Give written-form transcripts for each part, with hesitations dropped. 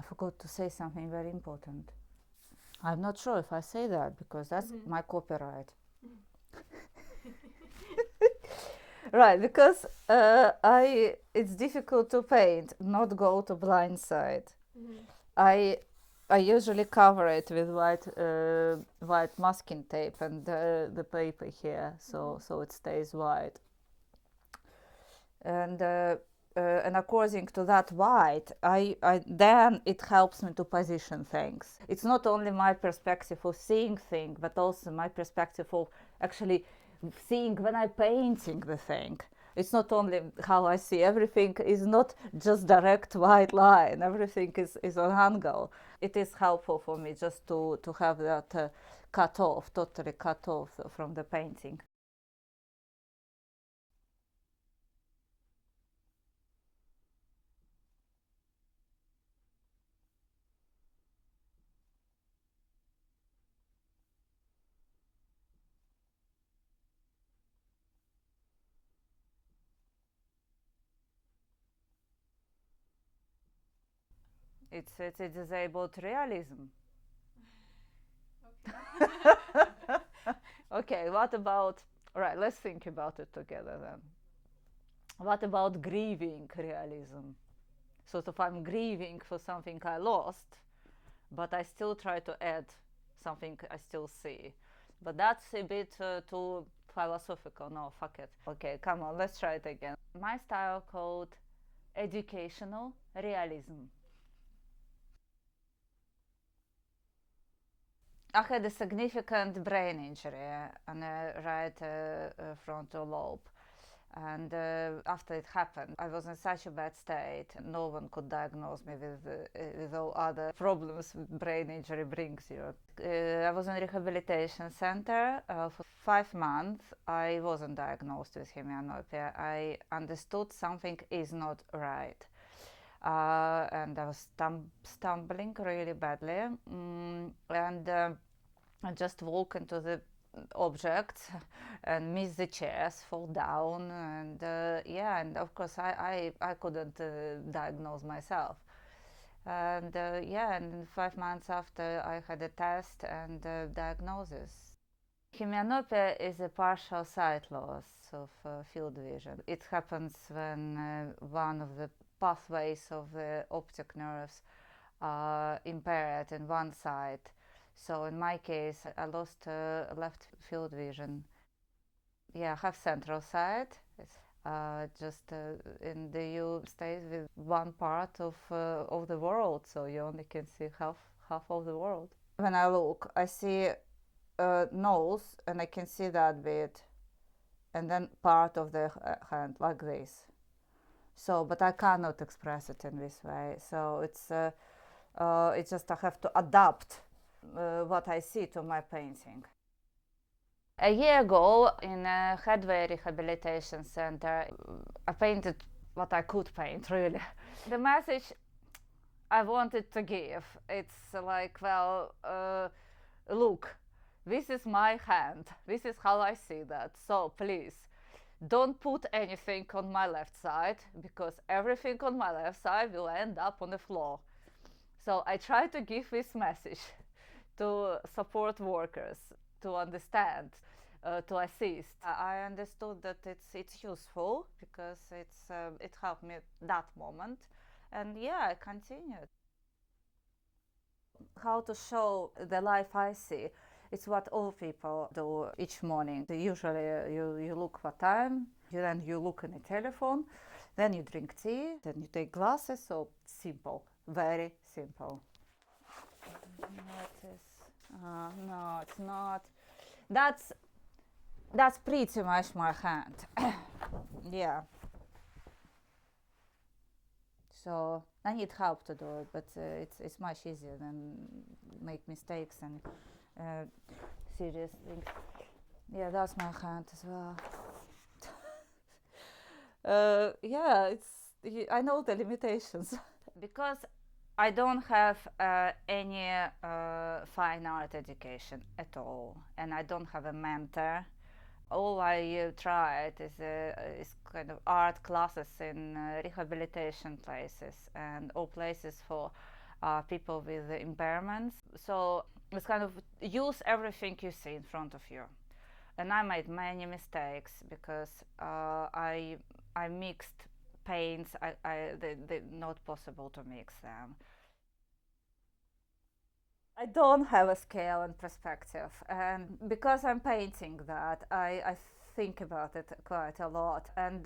forgot to say something very important. I'm not sure if I say that because that's my copyright. Right, because it's difficult to paint, not go to blind side. I usually cover it with white masking tape and the paper here, so it stays white. And according to that white, I then it helps me to position things. It's not only my perspective of seeing things, but also my perspective of actually seeing when I'm painting the thing. It's not only how I see everything is not just direct white line. Everything is on angle. It is helpful for me just to have that totally cut off from the painting. It's a disabled realism. Okay, what about, right, let's think about it together then. What about grieving realism? So if I'm grieving for something I lost, but I still try to add something I still see. But that's a bit too philosophical. No, fuck it. Okay, come on, let's try it again. My style called educational realism. I had a significant brain injury on the right frontal lobe. And after it happened, I was in such a bad state. No one could diagnose me with all other problems brain injury brings you. I was in a rehabilitation center for 5 months. I wasn't diagnosed with hemianopia. I understood something is not right. And I was stumbling really badly. And I just walk into the objects and miss the chairs, fall down, and and of course I couldn't diagnose myself. And and 5 months after I had a test and diagnosis. Hemianopia is a partial sight loss of field vision. It happens when one of the pathways of the optic nerves are impaired in one side. So in my case, I lost left field vision. Yeah, I have central sight. It's just in the you stays with one part of the world, so you only can see half of the world. When I look, I see nose, and I can see that bit, and then part of the hand like this. So, but I cannot express it in this way. So it's just I have to adapt what I see to my painting. A year ago, in a Headway Rehabilitation Center, I painted what I could paint, really. The message I wanted to give, it's like, well, look, this is my hand. This is how I see that. So please, don't put anything on my left side, because everything on my left side will end up on the floor. So I try to give this message to support workers, to understand, to assist. I understood that it's useful because it helped me that moment, and I continued. How to show the life I see. It's what all people do each morning. Usually you look what time, then you look in a telephone, then you drink tea, then you take glasses. So simple, very simple. No, it's not. That's pretty much my hand. Yeah. So I need help to do it, but it's much easier than make mistakes and serious things. Yeah, that's my hand as well. I know the limitations because I don't have any fine art education at all, and I don't have a mentor. All I tried is kind of art classes in rehabilitation places and all places for people with impairments. So it's kind of use everything you see in front of you. And I made many mistakes because I mixed paints. They're not possible to mix them. I don't have a scale and perspective, and because I'm painting that, I think about it quite a lot, and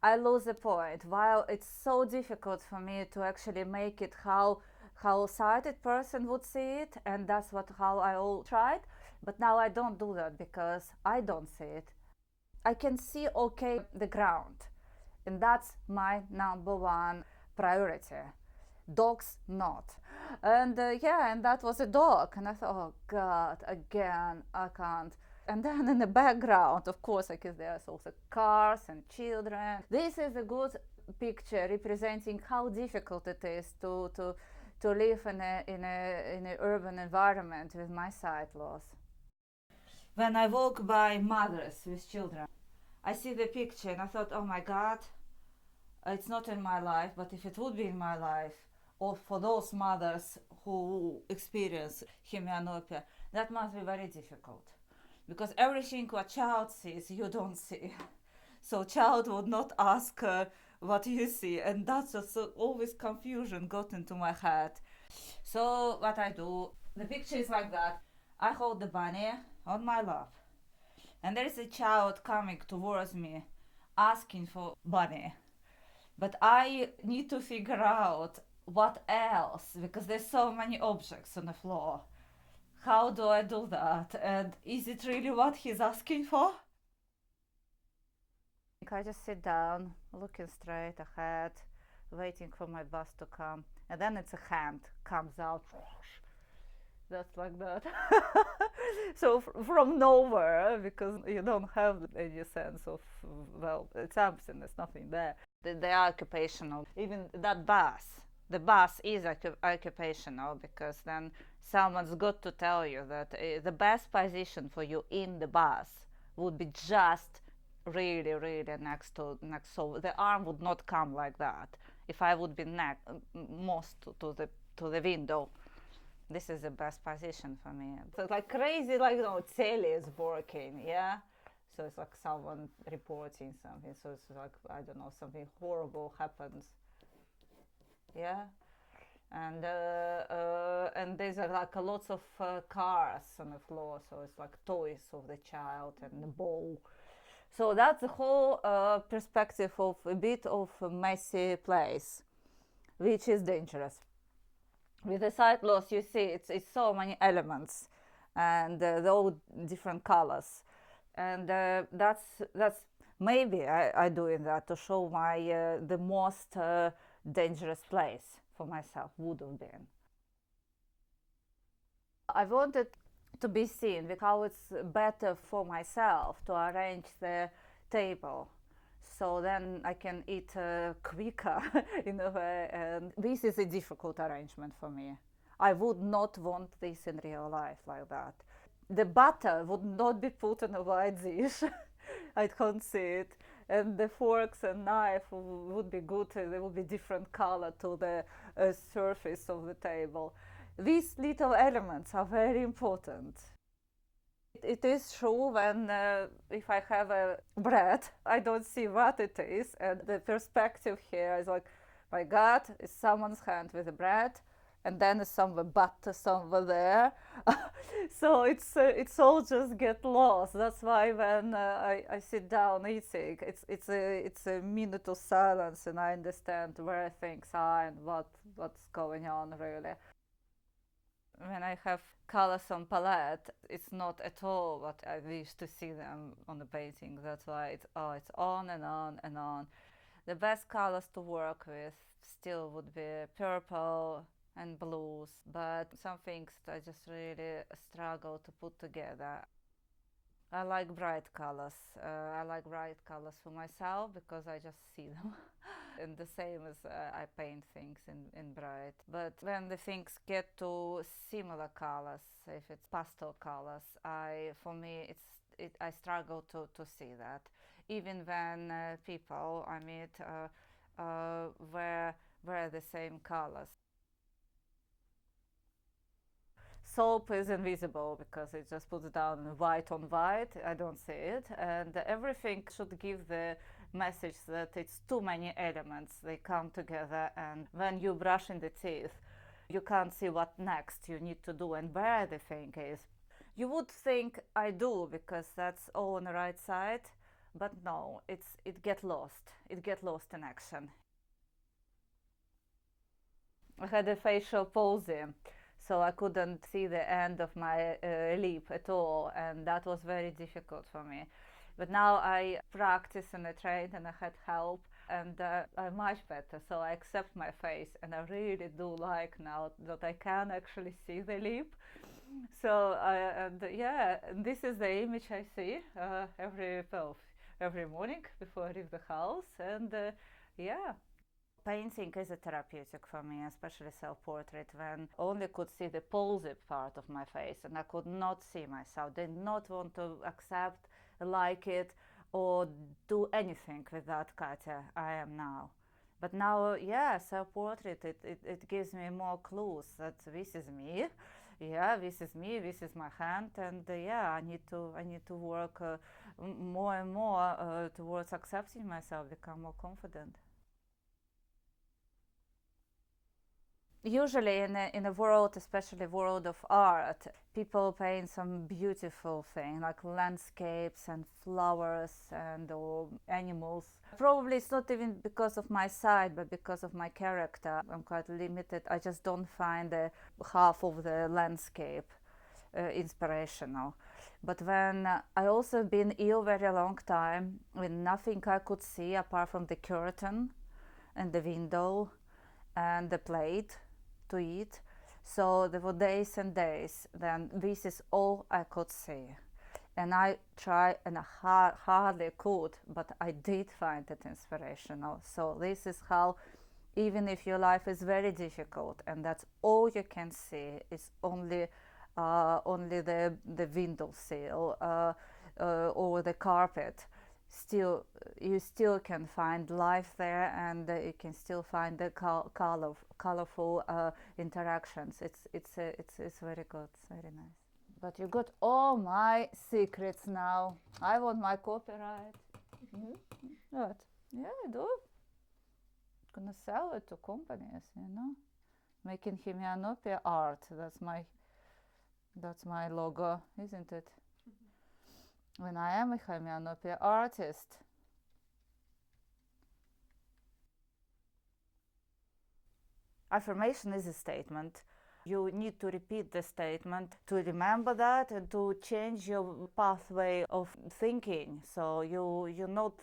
I lose the point. While it's so difficult for me to actually make it how a sighted person would see it, and that's what how I all tried. But now I don't do that because I don't see it. I can see okay the ground, and that's my number one priority. Dogs not. And yeah, and that was a dog, and I thought, oh god, again I can't. And then in the background, of course, because there's also cars and children. This is a good picture representing how difficult it is to live in a urban environment with my sight loss. When I walk by mothers with children, I see the picture and I thought, oh my god, it's not in my life, but if it would be in my life, or for those mothers who experience hemianopia, that must be very difficult. Because everything what child sees, you don't see. So child would not ask what you see, and that's just always confusion got into my head. So what I do, the picture is like that. I hold the bunny on my lap, and there is a child coming towards me, asking for bunny. But I need to figure out what else, because there's so many objects on the floor. How do I do that? And is it really what he's asking for? I just sit down, looking straight ahead, waiting for my bus to come, and then it's a hand comes out. Just like that. So from nowhere, because you don't have any sense of, well, it's absent, there's nothing there. They are occupational. Even that bus, the bus is occupational, because then someone's got to tell you that the best position for you in the bus would be just really next, so the arm would not come like that. If I would be most to the window, this is the best position for me. So it's like crazy, like, Telly is working, yeah? So it's like someone reporting something. So it's like, I don't know, something horrible happens, yeah? And there's like lots of cars on the floor. So it's like toys of the child and the ball. So that's the whole perspective of a bit of a messy place, which is dangerous. With the sight loss, you see it's so many elements, and they're all different colors, and that's maybe I doing that to show my the most dangerous place for myself would have been. I wanted to be seen with how it's better for myself to arrange the table, so then I can eat quicker in a way. And this is a difficult arrangement for me. I would not want this in real life like that. The butter would not be put in a white dish. I can't see it. And the forks and knife would be good. They would be different color to the surface of the table. These little elements are very important. It is true when if I have a bread, I don't see what it is, and the perspective here is like, my God, it's someone's hand with the bread, and then it's somewhere butter somewhere there. So it's all just get lost. That's why when I sit down eating, it's a minute of silence, and I understand where things are and what's going on really. When I have colors on palette, it's not at all what I used to see them on the painting. That's why it's on and on and on. The best colors to work with still would be purple and blues, but some things I just really struggle to put together. I like bright colors. I like bright colors for myself because I just see them. And the same as I paint things in bright. But when the things get to similar colors, if it's pastel colors, for me I struggle to see that. Even when people I meet wear the same colors. soap is invisible because it just puts down white on white. I don't see it. And everything should give the message that it's too many elements. They come together, and when you brush in the teeth, you can't see what next you need to do and where the thing is. You would think I do because that's all on the right side, but no, it get lost. It get lost in action. I had a facial palsy, so I couldn't see the end of my lip at all, and that was very difficult for me. But now I practice and I train and I had help, and I'm much better. So I accept my face, and I really do like now that I can actually see the lip. So and yeah, this is the image I see every morning before I leave the house, and yeah. Painting is a therapeutic for me, especially self-portrait, when only could see the palsy part of my face and I could not see myself. Did not want to accept, like it, or do anything with that Katya I am now. But now, yeah, self-portrait, it gives me more clues that this is me. Yeah, this is me. This is my hand, and yeah, I need to work more and more towards accepting myself, become more confident. Usually in a world, especially world of art, people paint some beautiful thing like landscapes and flowers and or animals. Probably it's not even because of my side, but because of my character. I'm quite limited. I just don't find the half of the landscape inspirational. But when I also been ill very long time with nothing I could see apart from the curtain and the window and the plate to eat. So there were days and days, then this is all I could see. And I tried and I hardly could, but I did find it inspirational. So this is how, even if your life is very difficult and that's all you can see is only the window sill or the carpet, still you still can find life there, and you can still find the colorful interactions. It's very good. It's very nice. But you got all my secrets now. I want my copyright. What? Yeah, I do. Gonna sell it to companies, you know. Making hemianopia art. That's my logo, isn't it? When I am a hemianopia artist. Affirmation is a statement. You need to repeat the statement to remember that and to change your pathway of thinking. So you're not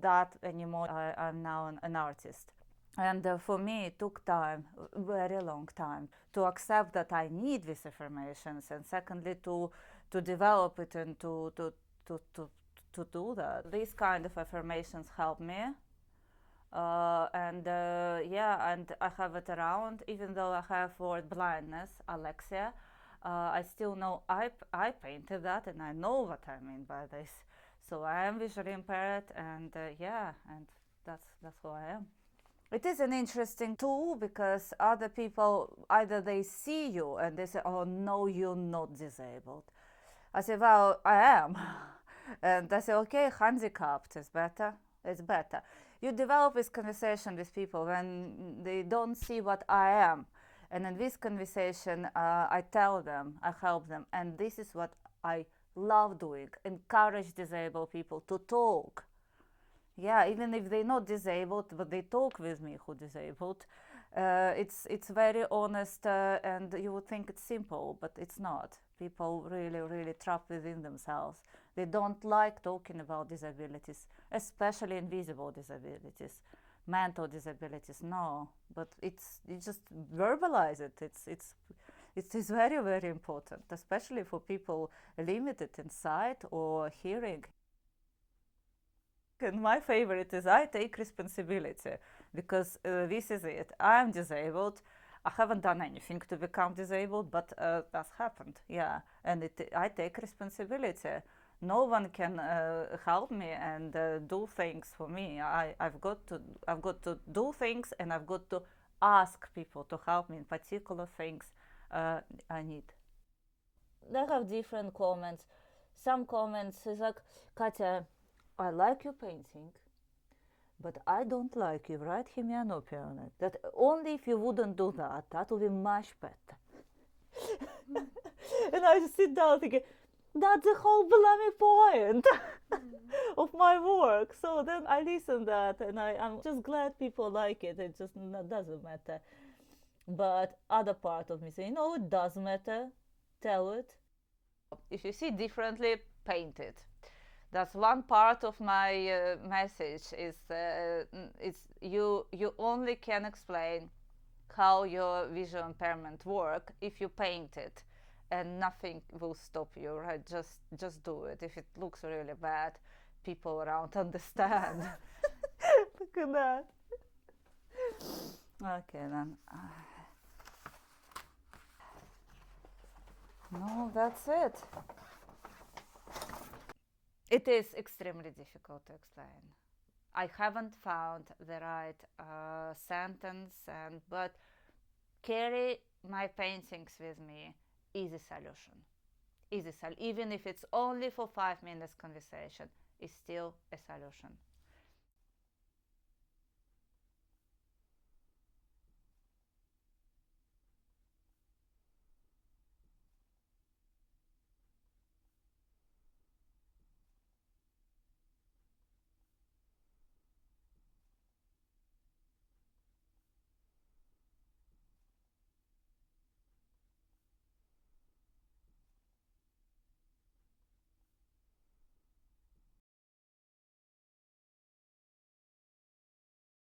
that anymore. I'm now an artist. And for me, it took time, very long time, to accept that I need these affirmations, and secondly, to develop it and to do that. These kind of affirmations help me. And yeah, and I have it around, even though I have word blindness, Alexia. I still know I painted that, and I know what I mean by this. So I am visually impaired, and yeah, and that's who I am. It is an interesting tool because other people, either they see you and they say, oh no, you're not disabled. I say, well, I am. And I say, okay, handicapped is better. It's better. You develop this conversation with people when they don't see what I am. And in this conversation, I tell them, I help them. And this is what I love doing, encourage disabled people to talk. Yeah, even if they're not disabled, but they talk with me who disabled. It's very honest, and you would think it's simple, but it's not. People really trap within themselves. They don't like talking about disabilities, especially invisible disabilities, mental disabilities. No, but you just verbalize it. It is very important, especially for people limited in sight or hearing. And my favorite is I take responsibility because this is it. I'm disabled. I haven't done anything to become disabled, but that's happened. Yeah, and I take responsibility. No one can help me and do things for me. I've got to do things, and I've got to ask people to help me in particular things I need. they have different comments. Some comments is like, Katya, I like your painting, but I don't like you, right? Hemianopia on it. That only if you wouldn't do that, that would be much better. And I just sit down thinking, that's the whole bloody point of my work. So then I listen that, and I'm just glad people like it. It just doesn't matter. But other part of me saying, no, it does matter. Tell it. If you see differently, paint it. That's one part of my message. Is you only can explain how your visual impairment work if you paint it, and nothing will stop you, right? Just do it. If it looks really bad, people around understand. Look at that. Okay then. No, that's it. It is extremely difficult to explain. I haven't found the right sentence, but carry my paintings with me is a solution. Even if it's only for 5 minutes conversation, is still a solution.